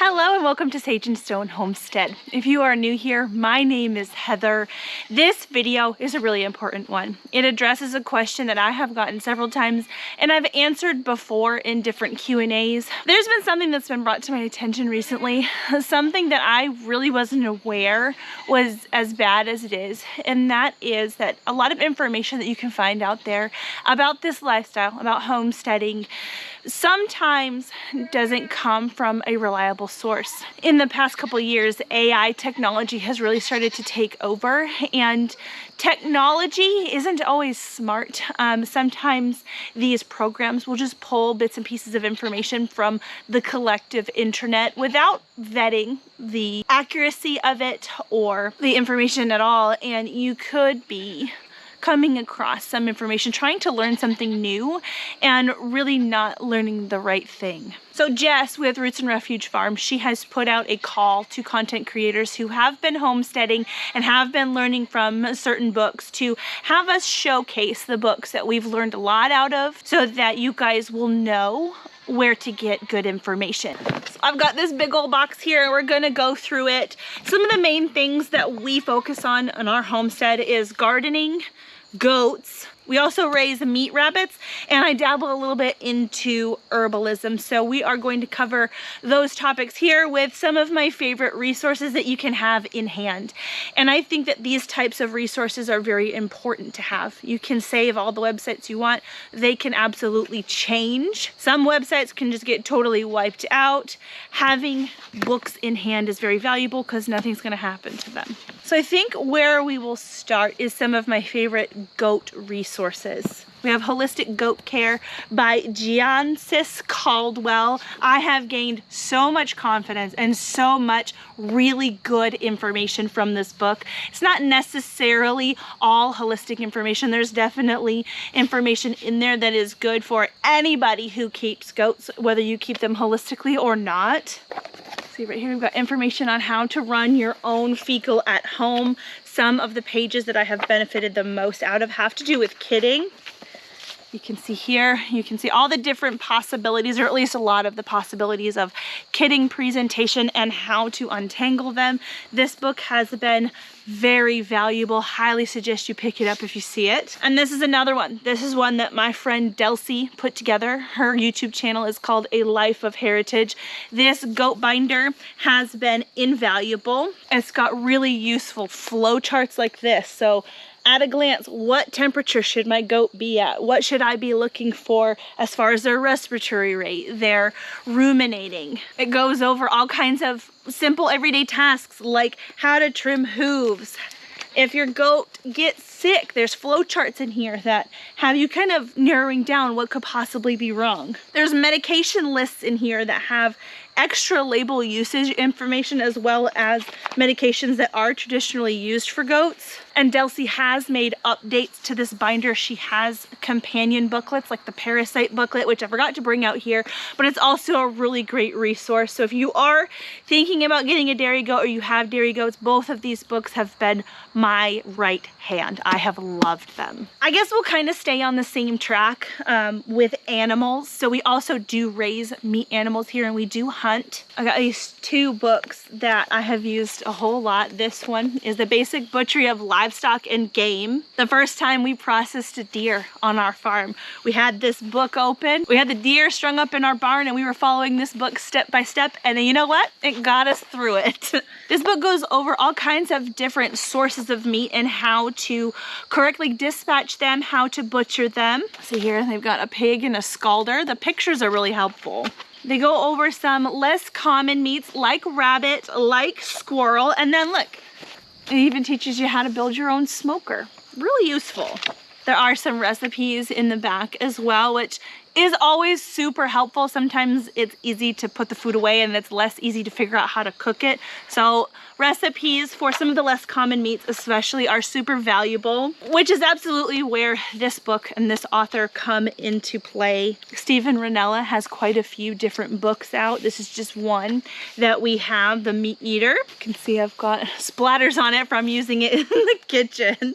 Hello and welcome to Sage and Stone Homestead. If you are new here, my name is Heather. This video is a really important one. It addresses a question that I have gotten several times and I've answered before in different Q&As. There's been something that's been brought to my attention recently, something that I really wasn't aware was as bad as it is, and that is that a lot of information that you can find out there about this lifestyle, about homesteading, sometimes doesn't come from a reliable source. In the past couple of years, AI technology has really started to take over, and technology isn't always smart. Sometimes these programs will just pull bits and pieces of information from the collective internet without vetting the accuracy of it or the information at all, and you could be coming across some information, trying to learn something new and really not learning the right thing. So Jess with Roots and Refuge Farm, she has put out a call to content creators who have been homesteading and have been learning from certain books to have us showcase the books that we've learned a lot out of so that you guys will know where to get good information. So I've got this big old box here and we're gonna go through it. Some of the main things that we focus on in our homestead is gardening, goats. We also raise meat rabbits, and I dabble a little bit into herbalism. So we are going to cover those topics here with some of my favorite resources that you can have in hand. And I think that these types of resources are very important to have. You can save all the websites you want. They can absolutely change. Some websites can just get totally wiped out. Having books in hand is very valuable because nothing's going to happen to them. So I think where we will start is some of my favorite goat resources. We have Holistic Goat Care by Giancis Caldwell. I have gained so much confidence and so much really good information from this book. It's not necessarily all holistic information. There's definitely information in there that is good for anybody who keeps goats, whether you keep them holistically or not. See right here, we've got information on how to run your own fecal at home. Some of the pages that I have benefited the most out of have to do with kidding. You can see here, you can see all the different possibilities, or at least a lot of the possibilities of kidding presentation and how to untangle them. This book has been very valuable. Highly suggest you pick it up if you see it. And this is another one. This is one that my friend Delci put together. Her YouTube channel is called A Life of Heritage. This goat binder has been invaluable. It's got really useful flow charts like this. So at a glance, what temperature should my goat be at? What should I be looking for as far as their respiratory rate, their ruminating? It goes over all kinds of simple everyday tasks like how to trim hooves. If your goat gets sick, there's flow charts in here that have you kind of narrowing down what could possibly be wrong. There's medication lists in here that have extra label usage information as well as medications that are traditionally used for goats. And Delci has made updates to this binder. She has companion booklets like the parasite booklet, which I forgot to bring out here, but it's also a really great resource. So if you are thinking about getting a dairy goat or you have dairy goats, both of these books have been my right hand. I have loved them. I guess we'll kind of stay on the same track with animals. So we also do raise meat animals here and we do hunt. I got these two books that I have used a whole lot. This one is The Basic Butchery of Livestock and Game. The first time we processed a deer on our farm, we had this book open. We had the deer strung up in our barn and we were following this book step by step, and you know what? It got us through it. This book goes over all kinds of different sources of meat and how to correctly dispatch them, how to butcher them. See here, they've got a pig and a scalder. The pictures are really helpful. They go over some less common meats like rabbit, like squirrel, and then look, it even teaches you how to build your own smoker. Really useful. There are some recipes in the back as well, which is always super helpful. Sometimes it's easy to put the food away and it's less easy to figure out how to cook it. So recipes for some of the less common meats especially are super valuable, which is absolutely where this book and this author come into play. Stephen Ranella has quite a few different books out. This is just one that we have, the MeatEater. You can see I've got splatters on it from using it in the kitchen.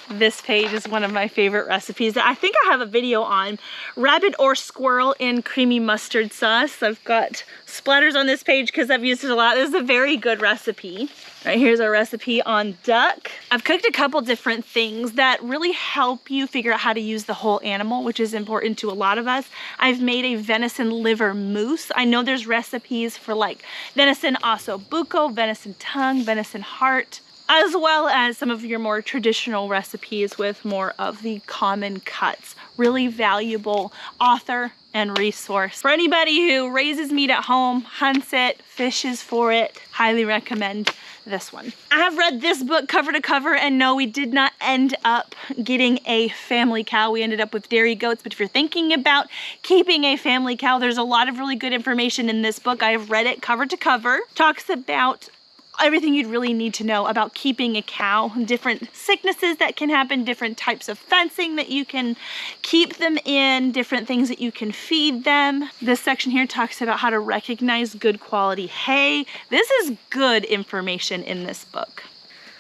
This page is one of my favorite recipes that I think I have a video on. Rabbit or squirrel in creamy mustard sauce. I've got splatters on this page because I've used it a lot. This is a very good recipe. All right, here's our recipe on duck. I've cooked a couple different things that really help you figure out how to use the whole animal, which is important to a lot of us. I've made a venison liver mousse. I know there's recipes for like venison osso buco, venison tongue, venison heart, as well as some of your more traditional recipes with more of the common cuts. Really valuable author and resource. For anybody who raises meat at home, hunts it, fishes for it, highly recommend this one. I have read this book cover to cover, and no, we did not end up getting a family cow. We ended up with dairy goats, but if you're thinking about keeping a family cow, there's a lot of really good information in this book. I have read it cover to cover. Talks about everything you'd really need to know about keeping a cow, different sicknesses that can happen, different types of fencing that you can keep them in, different things that you can feed them. This section here talks about how to recognize good quality hay. This is good information in this book.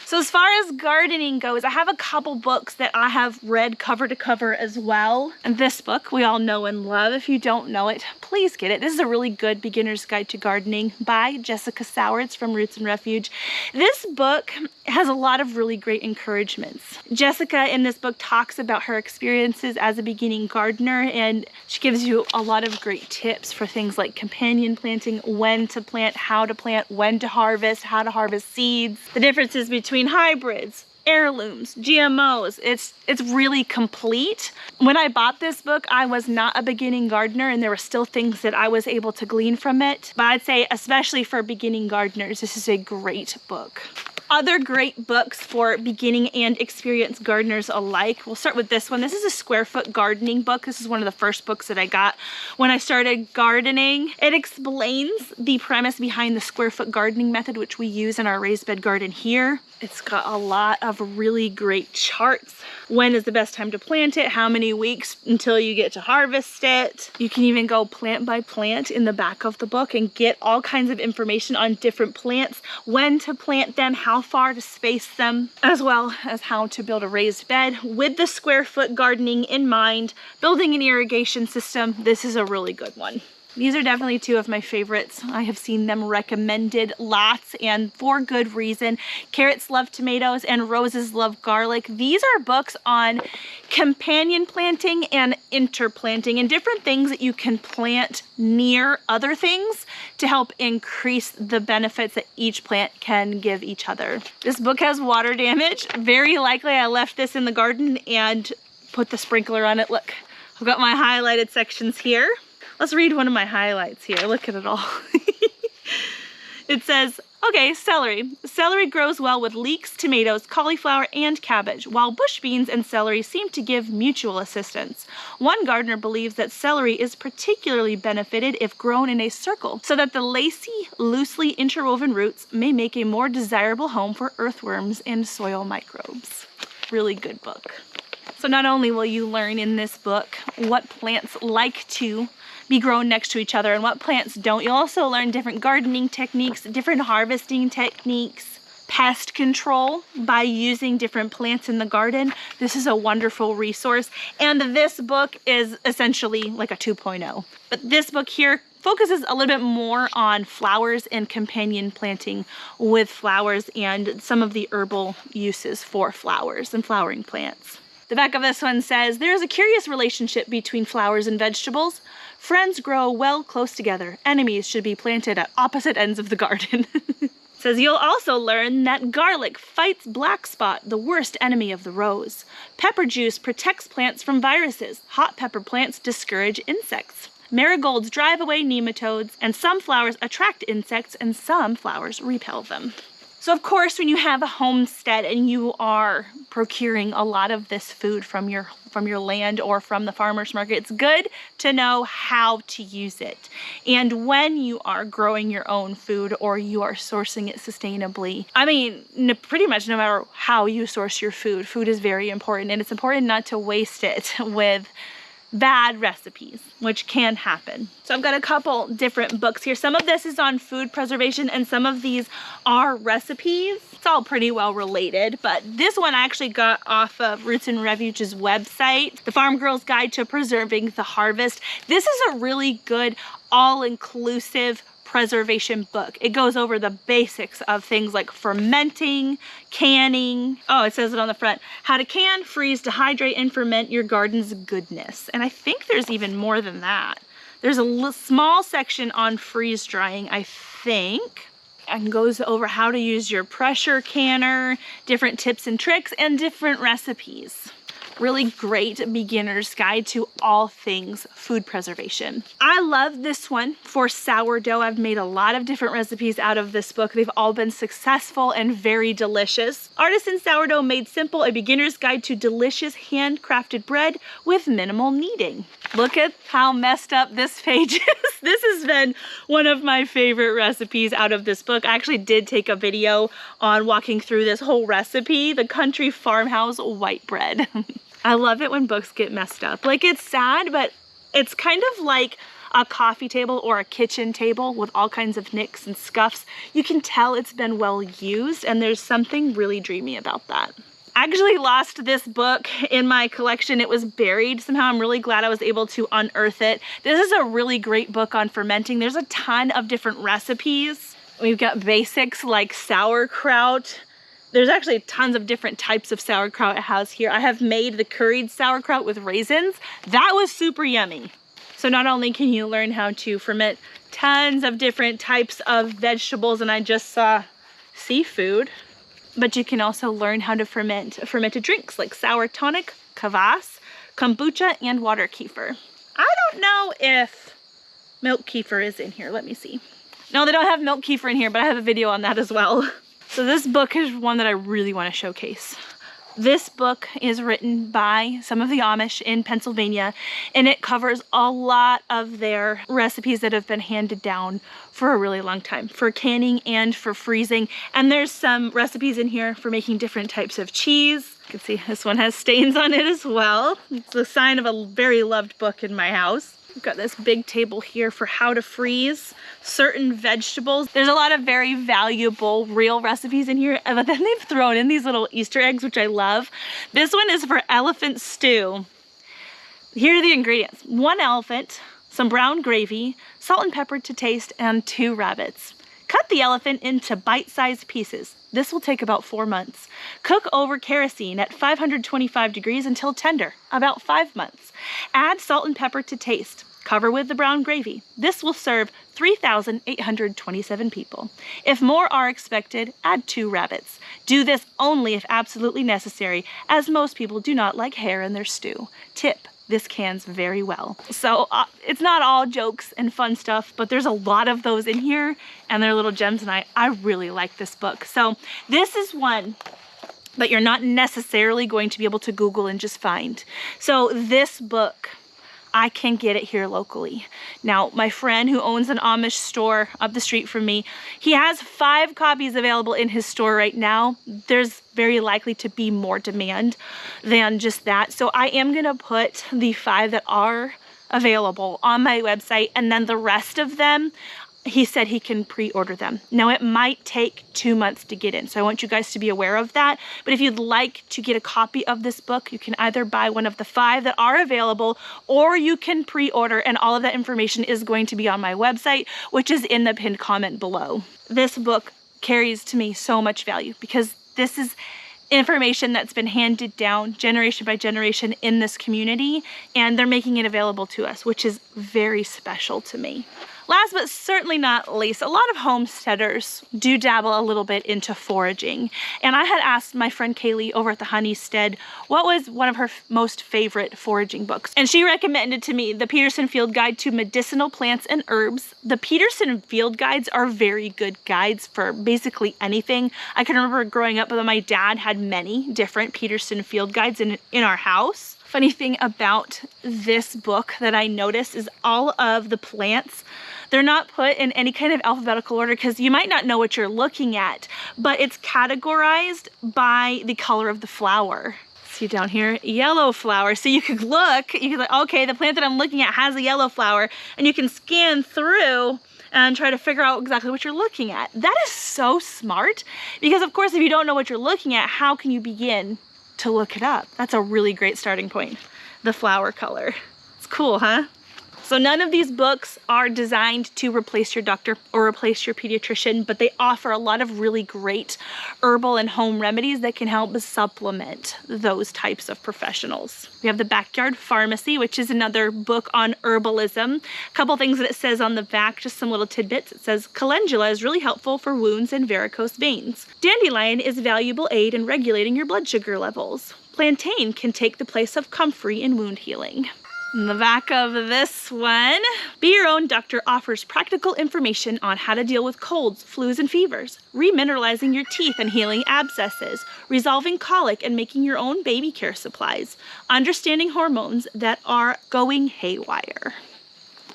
So as far as gardening goes, I have a couple books that I have read cover to cover as well. And this book we all know and love. If you don't know it, please get it. This is a really good beginner's guide to gardening by Jessica Sauer. It's from Roots and Refuge. This book has a lot of really great encouragements. Jessica in this book talks about her experiences as a beginning gardener, and she gives you a lot of great tips for things like companion planting, when to plant, how to plant, when to harvest, how to harvest seeds, the differences between hybrids, heirlooms, GMOs. It's really complete. When I bought this book, I was not a beginning gardener, and there were still things that I was able to glean from it. But I'd say, especially for beginning gardeners, this is a great book. Other great books for beginning and experienced gardeners alike. We'll start with this one. This is a square foot gardening book. This is one of the first books that I got when I started gardening. It explains the premise behind the square foot gardening method, which we use in our raised bed garden here. It's got a lot of really great charts. When is the best time to plant it? How many weeks until you get to harvest it? You can even go plant by plant in the back of the book and get all kinds of information on different plants, when to plant them, how far to space them, as well as how to build a raised bed with the square foot gardening in mind. Building an irrigation system, this is a really good one. These are definitely two of my favorites. I have seen them recommended lots, and for good reason. Carrots Love Tomatoes and Roses Love Garlic. These are books on companion planting and interplanting and different things that you can plant near other things to help increase the benefits that each plant can give each other. This book has water damage. Very likely I left this in the garden and put the sprinkler on it. Look, I've got my highlighted sections here. Let's read one of my highlights here. Look at it all. It says, okay, celery. Celery grows well with leeks, tomatoes, cauliflower, and cabbage, while bush beans and celery seem to give mutual assistance. One gardener believes that celery is particularly benefited if grown in a circle, so that the lacy, loosely interwoven roots may make a more desirable home for earthworms and soil microbes. Really good book. So not only will you learn in this book what plants like to be grown next to each other and what plants don't, you'll also learn different gardening techniques, different harvesting techniques, pest control by using different plants in the garden. This is a wonderful resource, and this book is essentially like a 2.0. But this book here focuses a little bit more on flowers and companion planting with flowers and some of the herbal uses for flowers and flowering plants. The back of this one says, there is a curious relationship between flowers and vegetables. Friends grow well close together. Enemies should be planted at opposite ends of the garden. It says you'll also learn that garlic fights black spot, the worst enemy of the rose. Pepper juice protects plants from viruses. Hot pepper plants discourage insects. Marigolds drive away nematodes, and some flowers attract insects and some flowers repel them. So of course, when you have a homestead and you are procuring a lot of this food from your land or from the farmer's market, it's good to know how to use it. And when you are growing your own food or you are sourcing it sustainably, I mean, pretty much no matter how you source your food, food is very important, and it's important not to waste it with bad recipes, which can happen. So I've got a couple different books here. Some of this is on food preservation and some of these are recipes. It's all pretty well related, but this one I actually got off of Roots and Refuge's website, The Farm Girl's Guide to Preserving the Harvest. This is a really good all-inclusive preservation book. It goes over the basics of things like fermenting, canning. Oh, it says it on the front. How to can, freeze, dehydrate, and ferment your garden's goodness. And I think there's even more than that. There's a small section on freeze drying, I think, and goes over how to use your pressure canner, different tips and tricks, and different recipes. Really great beginner's guide to all things food preservation. I love this one for sourdough. I've made a lot of different recipes out of this book. They've all been successful and very delicious. Artisan Sourdough Made Simple, a beginner's guide to delicious handcrafted bread with minimal kneading. Look at how messed up this page is. This has been one of my favorite recipes out of this book. I actually did take a video on walking through this whole recipe, the Country Farmhouse white bread. I love it when books get messed up. Like, it's sad, but it's kind of like a coffee table or a kitchen table with all kinds of nicks and scuffs. You can tell it's been well used, and there's something really dreamy about that. I actually lost this book in my collection. It was buried. Somehow I'm really glad I was able to unearth it. This is a really great book on fermenting. There's a ton of different recipes. We've got basics like sauerkraut. There's actually tons of different types of sauerkraut it has here. I have made the curried sauerkraut with raisins. That was super yummy. So not only can you learn how to ferment tons of different types of vegetables, and I just saw seafood, but you can also learn how to ferment fermented drinks like sour tonic, kvass, kombucha, and water kefir. I don't know if milk kefir is in here. Let me see. No, they don't have milk kefir in here, but I have a video on that as well. So this book is one that I really want to showcase. This book is written by some of the Amish in Pennsylvania, and it covers a lot of their recipes that have been handed down for a really long time, for canning and for freezing. And there's some recipes in here for making different types of cheese. You can see this one has stains on it as well. It's a sign of a very loved book in my house. We've got this big table here for how to freeze certain vegetables. There's a lot of very valuable real recipes in here, but then they've thrown in these little Easter eggs, which I love. This one is for elephant stew. Here are the ingredients. 1 elephant, some brown gravy, salt and pepper to taste, and 2 rabbits. Cut the elephant into bite-sized pieces. This will take about 4 months. Cook over kerosene at 525 degrees until tender, about 5 months. Add salt and pepper to taste. Cover with the brown gravy. This will serve 3,827 people. If more are expected, add 2 rabbits. Do this only if absolutely necessary, as most people do not like hair in their stew. Tip: this cans very well. So it's not all jokes and fun stuff, but there's a lot of those in here, and they're little gems, and I really like this book. So this is one that you're not necessarily going to be able to Google and just find. So this book, I can get it here locally. Now, my friend who owns an Amish store up the street from me, he has 5 copies available in his store right now. There's very likely to be more demand than just that. So I am gonna put the 5 that are available on my website, and then the rest of them, he said he can pre-order them. Now, it might take 2 months to get in, so I want you guys to be aware of that. But if you'd like to get a copy of this book, you can either buy one of the 5 that are available, or you can pre-order, and all of that information is going to be on my website, which is in the pinned comment below. This book carries to me so much value because this is information that's been handed down generation by generation in this community, and they're making it available to us, which is very special to me. Last but certainly not least, a lot of homesteaders do dabble a little bit into foraging. And I had asked my friend Kaylee over at the Homestead what was one of her most favorite foraging books. And she recommended to me the Peterson Field Guide to Medicinal Plants and Herbs. The Peterson Field Guides are very good guides for basically anything. I can remember growing up, my dad had many different Peterson Field Guides in our house. Funny thing about this book that I noticed is all of the plants, they're not put in any kind of alphabetical order because you might not know what you're looking at, but it's categorized by the color of the flower. See down here, yellow flower. So you could look, you could like, okay, the plant that I'm looking at has a yellow flower, and you can scan through and try to figure out exactly what you're looking at. That is so smart, because of course, if you don't know what you're looking at, how can you begin to look it up? That's a really great starting point, the flower color. It's cool, huh? So none of these books are designed to replace your doctor or replace your pediatrician, but they offer a lot of really great herbal and home remedies that can help supplement those types of professionals. We have the Backyard Pharmacy, which is another book on herbalism. A couple things that it says on the back, just some little tidbits. It says calendula is really helpful for wounds and varicose veins. Dandelion is a valuable aid in regulating your blood sugar levels. Plantain can take the place of comfrey in wound healing. In the back of this one, Be Your Own Doctor offers practical information on how to deal with colds, flus, and fevers, remineralizing your teeth and healing abscesses, resolving colic and making your own baby care supplies, understanding hormones that are going haywire.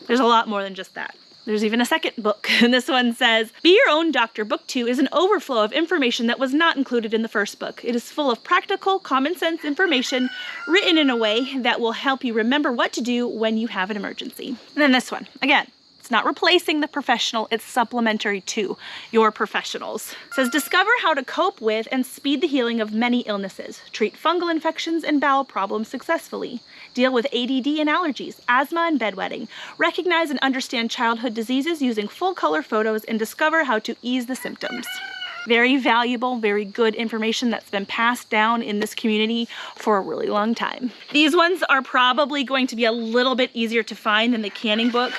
There's a lot more than just that. There's even a second book, and this one says, Be Your Own Doctor Book 2 is an overflow of information that was not included in the first book. It is full of practical, common sense information written in a way that will help you remember what to do when you have an emergency. And then this one, again, it's not replacing the professional, it's supplementary to your professionals. It says, discover how to cope with and speed the healing of many illnesses, treat fungal infections and bowel problems successfully, deal with ADD and allergies, asthma and bedwetting, recognize and understand childhood diseases using full color photos, and discover how to ease the symptoms. Very valuable, very good information that's been passed down in this community for a really long time. These ones are probably going to be a little bit easier to find than the canning book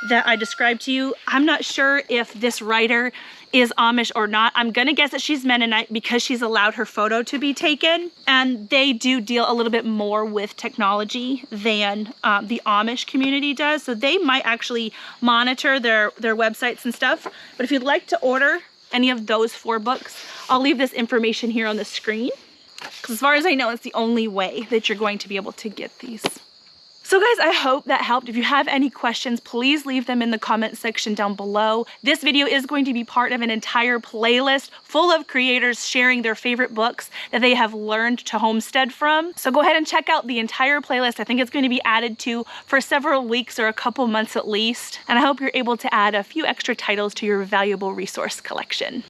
that I described to you. I'm not sure if this writer is Amish or not. I'm gonna guess that she's Mennonite because she's allowed her photo to be taken, and they do deal a little bit more with technology than the Amish community does, so they might actually monitor their websites and stuff. But if you'd like to order any of those 4 books, I'll leave this information here on the screen, because as far as I know, it's the only way that you're going to be able to get these. So guys, I hope that helped. If you have any questions, please leave them in the comment section down below. This video is going to be part of an entire playlist full of creators sharing their favorite books that they have learned to homestead from. So go ahead and check out the entire playlist. I think it's going to be added to for several weeks or a couple months at least. And I hope you're able to add a few extra titles to your valuable resource collection.